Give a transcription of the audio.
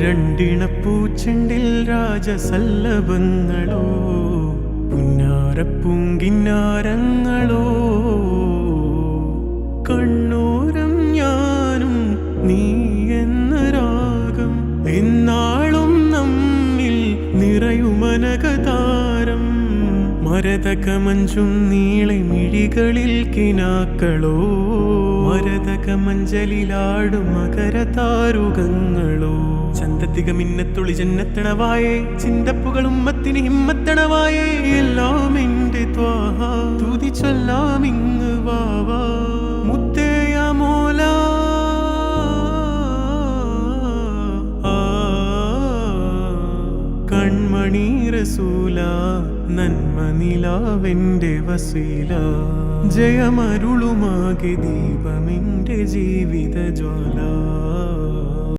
രണ്ടിണപ്പൂച്ചെണ്ടിൽ രാജസല്ലഭങ്ങളോ പുന്നാരപ്പൂങ്കിന്നാരങ്ങളോ കണ്ണോരം ഞാനും നീ എന്ന രാഗം എന്നാളും നമ്മിൽ നിറയുമനകതാരം മരതകമഞ്ചും നീളെ മിഴികളിൽ കിനാക്കളോ മരതകമഞ്ചലിലാടും മകരതാരുകങ്ങളോ ചന്തത്തിക മിന്നത്തുളി ജന്നത്തണവായേ ചിന്തപ്പുകളും മത്തിന് ഹിമ്മത്തണവായേ എല്ലാം എന്റെ ത്വാഹ തുതി ചൊല്ലാമിങ് വാവാ മുത്തേയ മോല കൺമണി റസൂല നന്മ നിലാവെന്റെ വസീല ജയമരുളുമാകെ ദീപമെന്റെ ജീവിത ജ്വാല